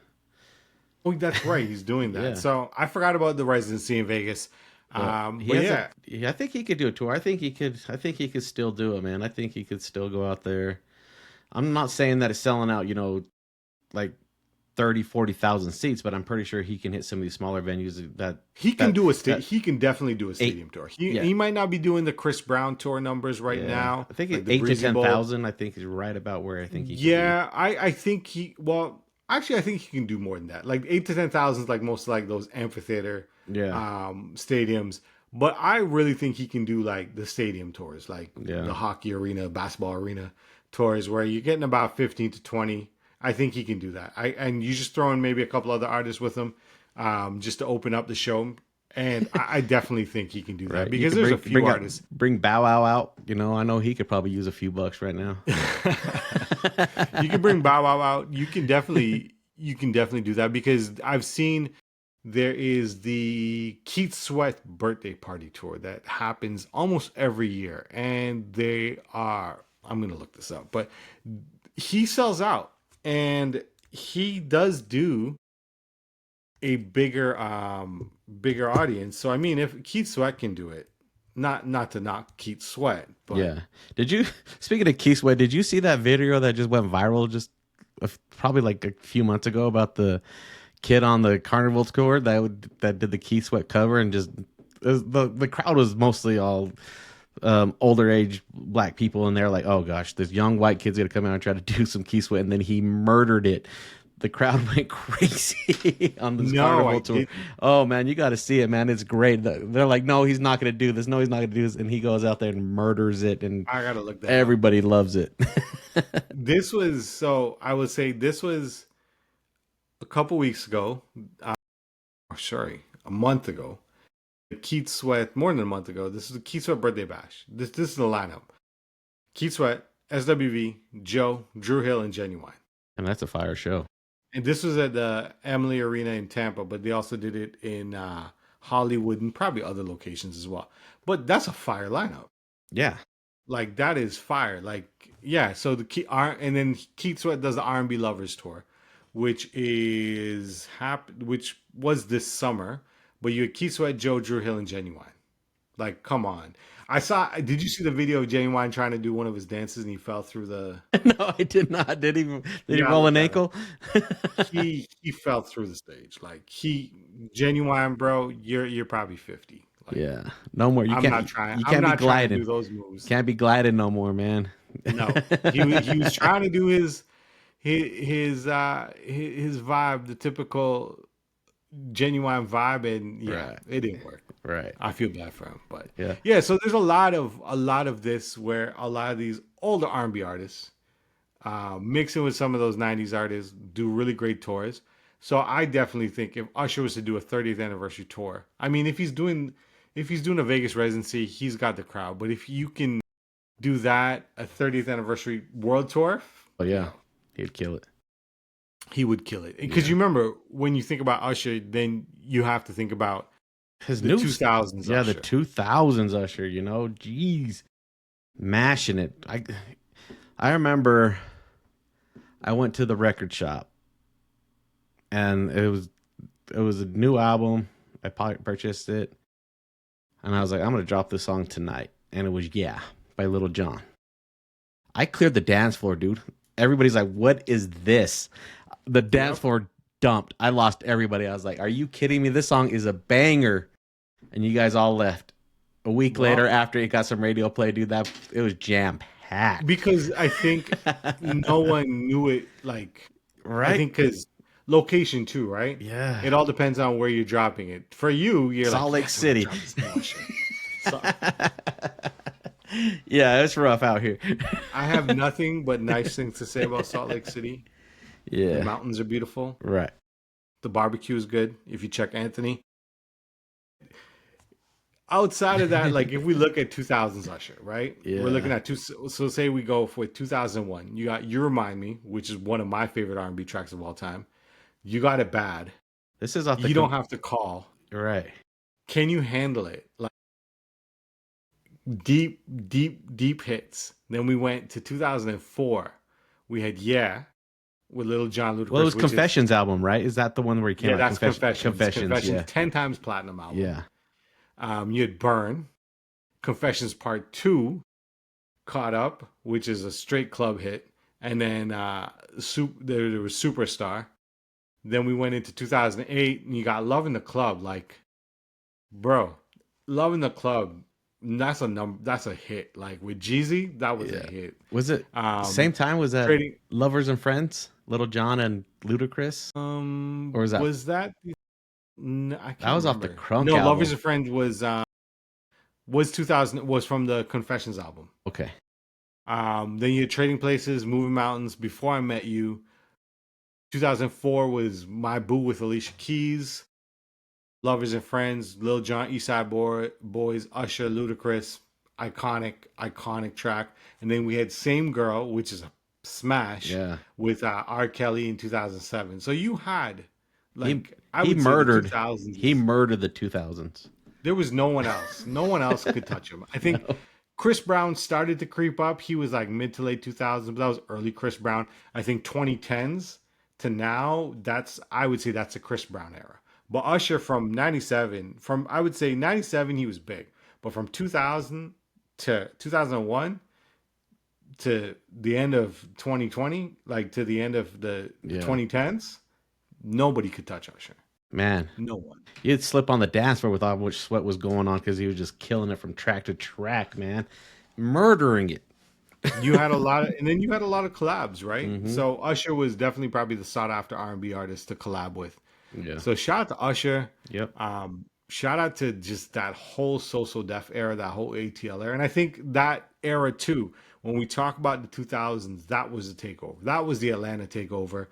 Oh, that's right, he's doing that. Yeah, So I forgot about the residency in Vegas. but he But hasn't. yeah, I think he could do a tour. I think he could. I think he could still do it, man. I think he could still go out there. I'm not saying that it's selling out, like 30, 40,000 seats, but I'm pretty sure he can hit some of these smaller venues he can that do a that he can definitely do a eight. stadium tour. Yeah, He might not be doing the Chris Brown tour numbers right yeah. now, I think like the 8 to Breezy Bowl. 10,000. I think is right about where I think he could be. Yeah, I think actually I think he can do more than that. Like 8 to 10,000 is like most like those amphitheater Yeah, stadiums. But I really think he can do like the stadium tours, like yeah. the hockey arena, basketball arena tours, where you're getting about 15 to 20. I think he can do that. And you just throw in maybe a couple other artists with him, just to open up the show. And I definitely think he can do that Right. You because could there's a few artists. bring Bow Wow out. I know he could probably use a few bucks right now. You can bring Bow Wow out. You can definitely do that because I've seen there is the Keith Sweat birthday party tour that happens almost every year, and they are. I'm gonna look this up, but he sells out, and he does do a bigger audience. So I mean, if Keith Sweat can do it, not to knock Keith Sweat, but Yeah. Did you Speaking of Keith Sweat, did you see that video that just went viral probably like a few months ago about the kid on the Carnival tour that did the Keith Sweat cover and just the crowd was mostly all older age black people, and they're like, oh gosh, this young white kid's gonna come out and try to do some Keith Sweat, and then he murdered it. The crowd went crazy on this no, I Carnival tour. didn't. Oh man, you got to see it, man. It's great. They're like, no, he's not going to do this. No, he's not going to do this, and he goes out there and murders it, and I gotta look that up. everybody loves it. This was so I would say this was a couple weeks ago. Sorry, a month ago. Keith Sweat, more than a month ago. This is the Keith Sweat birthday bash. This is the lineup: Keith Sweat, SWV, Joe, Drew Hill, and Genuine. And that's a fire show. And this was at the Emily Arena in Tampa, but they also did it in Hollywood and probably other locations as well. But that's a fire lineup. Yeah, Like that is fire. Like yeah. So and then Keith Sweat does the R&B Lovers tour, which was this summer. But you had Keith Sweat, Joe, Drew Hill, and Genuine. Like come on. I saw. Did you see the video of Genuine trying to do one of his dances and he fell through the? no, I did not. Did he Yeah, roll look an at him. ankle? He fell through the stage. Like Genuine, bro. You're probably 50. Like Yeah, no more. I'm not trying. You I'm can't be not trying to do gliding. those moves. Can't be gliding no more, man. No, he was trying to do his vibe, the typical Genuine vibe, and yeah, Right, it didn't work. right. I feel bad for him, but Yeah. yeah. So there's a lot of this where a lot of these older R&B artists mixing with some of those 90s artists do really great tours. So I definitely think if Usher was to do a 30th anniversary tour, I mean, if he's doing a Vegas residency, he's got the crowd. But if you can do that, a 30th anniversary world tour, Oh you yeah, know, he'd kill it. he would kill it. Because Yeah. you remember when you think about Usher, then you have to think about His the new, 2000s yeah, the Usher. 2000s Usher. Jeez, mashing it. I remember I went to the record shop and it was a new album. I purchased it and I was like, I'm gonna drop this song tonight, and it was Yeah by Little John. I cleared the dance floor, dude. Everybody's like, what is this? The dance Yep. floor dumped. I lost everybody. I was like, are you kidding me? This song is a banger. And you guys all left. A week later, Well, after it got some radio play, dude, it was jam packed. because I think no one knew it. Like, I Right? think because location too, right? Yeah. It all depends on where you're dropping it. For you, you're like, Salt Lake yes, I'm gonna City. drop this new Usher. So Yeah, it's rough out here. I have nothing but nice things to say about Salt Lake City. The Yeah. mountains are beautiful. Right. The barbecue is good. If you check Anthony, outside of that, like if we look at 2000s Usher, right? We're looking Yeah. at two. So say we go for 2001. You got "You Remind Me," which is one of my favorite R&B tracks of all time. You Got It Bad. This is off the You Don't Have to Call. right. Can You Handle It? Like deep, deep, deep hits. Then we went to 2004. We had "Yeah" with Little John Well, it Ludacris, was which is Confessions album, right? Is that the one where he came yeah, out? that's Confessions. Confessions, Confessions, yeah. 10 times platinum album. Yeah. You had "Burn," Confessions Part Two, Caught Up, which is a straight club hit, and then there was Superstar. Then we went into 2008, and you got Love in the Club. Like, bro, Love in the Club. That's a hit. Like with Jeezy, that was a Yeah. hit. Was it Um, same time? Was that trading. Lovers and Friends? Little John and Ludacris? Or was that Was that? I that can't was off the remember. Crunk No, Lovers album? and Friends was 2000. Was from the Confessions album. Okay. Then you had Trading Places, Moving Mountains, Before I Met You. 2004 was My Boo with Alicia Keys, Lovers and Friends, Lil Jon, East Side Boys, Usher, Ludacris, iconic track. And then we had Same Girl, which is a smash, Yeah. with R. Kelly in 2007. So you had, He like, I he would say the murdered 2000s he is, murdered the 2000s. there was no one else. No one else could touch him. I think No. Chris Brown started to creep up. He was like mid to late 2000s, but that was early Chris Brown. I think 2010s to now, I would say that's a Chris Brown era. But Usher from 97, from I would say 97 he was big. But from 2000 to 2001 to the end of 2020, like to the end of the Yeah. 2010s, nobody could touch Usher. Man. No one. You'd slip on the dance floor with how much sweat was going on because he was just killing it from track to track, man. Murdering it. You had a lot of, and then you had a lot of collabs, right? Mm-hmm. So Usher was definitely probably the sought after R&B artist to collab with. Yeah. So shout out to Usher. Yep. Shout out to just that whole So Def era, that whole ATL era, and I think that era too. When we talk about the 2000s, that was the takeover. That was the Atlanta takeover.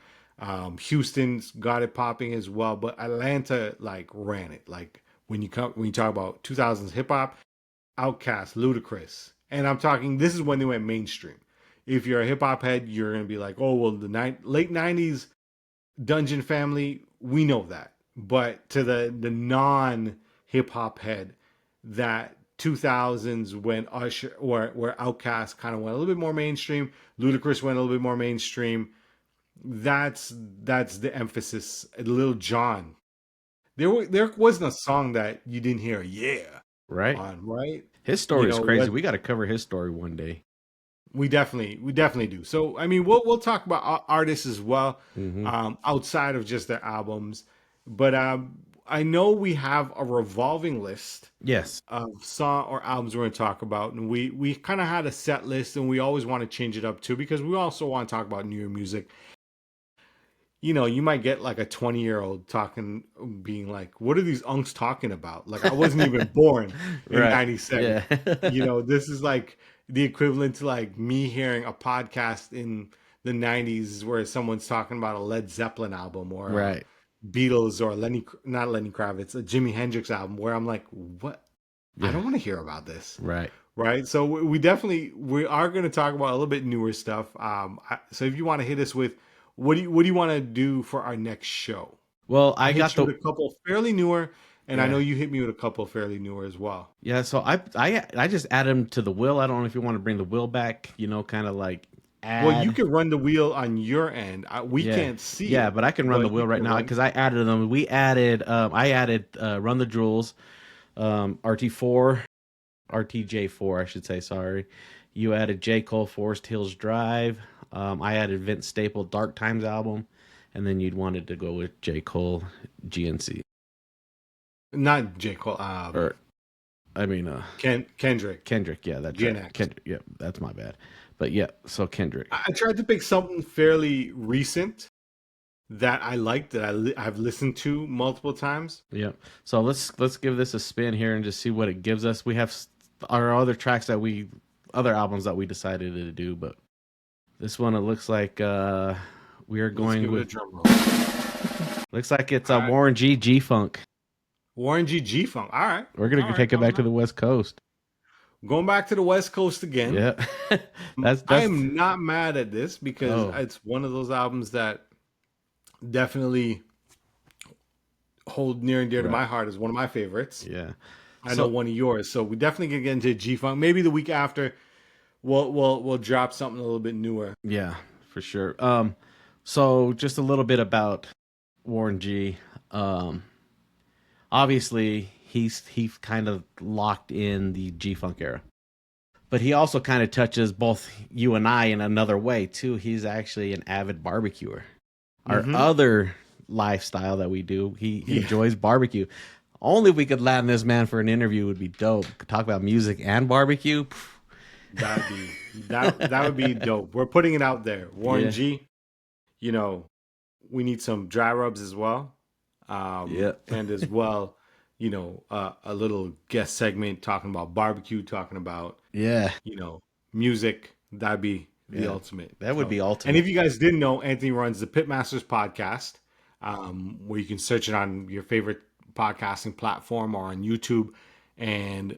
Houston's got it popping as well, but Atlanta like ran it. Like when you talk about 2000s hip hop, Outkast, Ludacris. And I'm talking, this is when they went mainstream. If you're a hip hop head, you're going to be like, oh, well, late 90s Dungeon Family, we know that. But to the non hip hop head, that 2000s when Usher or where Outkast kind of went a little bit more mainstream, Ludacris went a little bit more mainstream. That's the emphasis. Lil Jon, there wasn't a song that you didn't hear, yeah, Right. on, right? His You story is know crazy. what? We got to cover his story one day. We definitely do. So I mean, we'll talk about artists as well, Mm-hmm. outside of just their albums. But I know we have a revolving list Yes. of song or albums we're going to talk about, and we kind of had a set list, and we always want to change it up too because we also want to talk about newer music. You might get like a 20-year-old talking, being like, what are these unks talking about? Like, I wasn't even born in Right. 97. Yeah. This is like the equivalent to like me hearing a podcast in the 90s where someone's talking about a Led Zeppelin album or a Right. Beatles or not Lenny Kravitz, a Jimi Hendrix album where I'm like, what? I Yeah. don't want to hear about this. Right. Right. So we are going to talk about a little bit newer stuff. So if you want to hit us with, what do you want to do for our next show? Well, I I got hit you the with a couple fairly newer, and I know yeah. you hit me with a couple fairly newer as well. Yeah, so I just add him to the wheel. I don't know if you want to bring the wheel back, kind of like Well, you add. can run the wheel on your end. We Yeah. can't see Yeah, it, but I can run the but you wheel right can now run. because I added them. I added Run the Jewels, RT4, RTJ4, I should say, sorry. You added J. Cole, Forest Hills Drive. I added Vince Staple, Dark Times album. And then you'd wanted to go with J. Cole, GNC. Not J. Cole. Or, I mean, Kendrick, Kendrick. Yeah, that's Gen right. X. Kendrick. Yeah, that's my bad. But yeah, so Kendrick. I tried to pick something fairly recent that I liked that I've listened to multiple times. Yeah. So let's give this a spin here and just see what it gives us. We have our other tracks other albums that we decided to do, but this one it looks like we are Let's going give it a with. drum roll. Looks like it's All right. Warren G Funk. Warren G Funk. All right. We're All gonna right. take it back Coming to up. the West Coast. Going back to the West Coast again. Yeah, I that's am not mad at this because oh it's one of those albums that definitely hold near and dear to right, my heart as one of my favorites. yeah. I know So one of yours. So we definitely can get into G Funk. Maybe the week after we'll drop something a little bit newer. yeah, for sure. So just a little bit about Warren G. Um, Obviously he kind of locked in the G Funk era, but he also kind of touches both you and I in another way too. He's actually an avid barbecuer. Our Mm-hmm. other lifestyle that we do, he Yeah. enjoys barbecue. Only if we could land this man for an interview would be dope. Could talk about music and barbecue. That would be dope. We're putting it out there. Warren Yeah, G, you know, we need some dry rubs as well. yeah, And as well, a little guest segment talking about barbecue, talking about, yeah, you know, music. That'd be the yeah. ultimate. That would So, be and ultimate. if you guys didn't know, Anthony runs the Pitmasters podcast, where you can search it on your favorite podcasting platform or on YouTube. And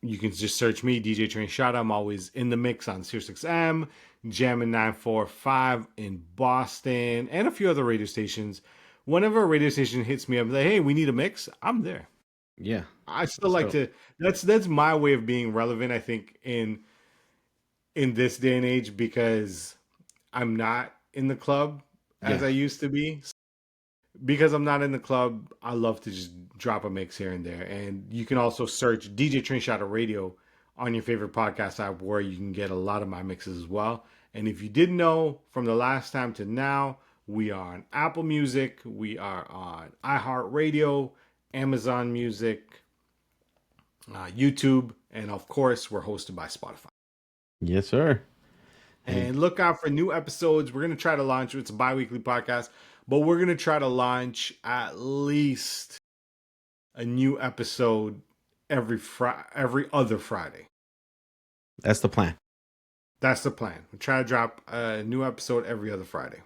you can just search me, DJ Train Shot. I'm always in the mix on Sirius XM, Jammin' 945 in Boston, and a few other radio stations. Whenever a radio station hits me up, like, hey, we need a mix, I'm there. Yeah. I still That's like dope. to. That's my way of being relevant. I think in this day and age because I'm not in the club as Yeah. I used to be. Because I'm not in the club, I love to just drop a mix here and there. And you can also search DJ Train Shotter Radio on your favorite podcast app where you can get a lot of my mixes as well. And if you didn't know, from the last time to now, we are on Apple Music, we are on iHeartRadio, Amazon Music, YouTube, and of course, we're hosted by Spotify. Yes, sir. And And look out for new episodes. We're going to try to launch, it's a bi weekly podcast, but we're going to try to launch at least a new episode every other Friday. that's the plan. That's the plan. We try to drop a new episode every other Friday.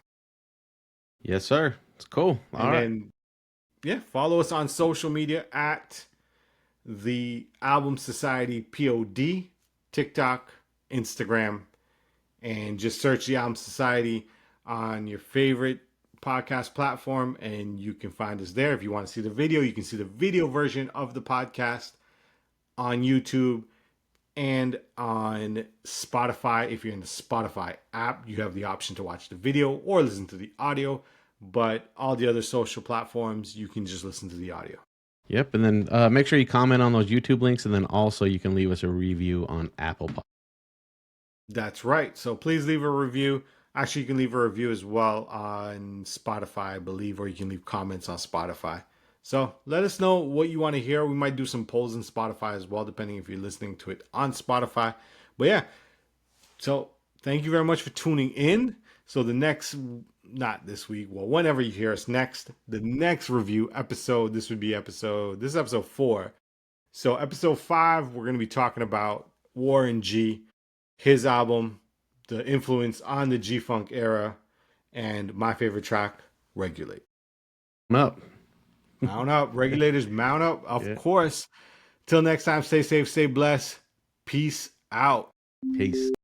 Yes, sir. It's cool. All And right. then yeah, follow us on social media at the Album Society POD, TikTok, Instagram, and just search the Album Society on your favorite podcast platform and you can find us there. If you want to see the video, you can see the video version of the podcast on YouTube and on Spotify. If you're in the Spotify app, you have the option to watch the video or listen to the audio. But all the other social platforms, you can just listen to the audio. Yep. And then make sure you comment on those YouTube links, and then also you can leave us a review on Apple. That's right. So please leave a review. Actually, you can leave a review as well on Spotify, I believe, or you can leave comments on Spotify. So let us know what you want to hear. We might do some polls in Spotify as well, depending if you're listening to it on Spotify. But yeah, so thank you very much for tuning in. So the next, not this week, well, whenever you hear us next, the next review episode, this is episode 4. So episode 5, we're going to be talking about Warren G, his album, the influence on the G Funk era, and my favorite track, Regulate. Up. Mount up, regulators, mount up, of Yeah. course. Till next time, stay safe, stay blessed. Peace out. Peace.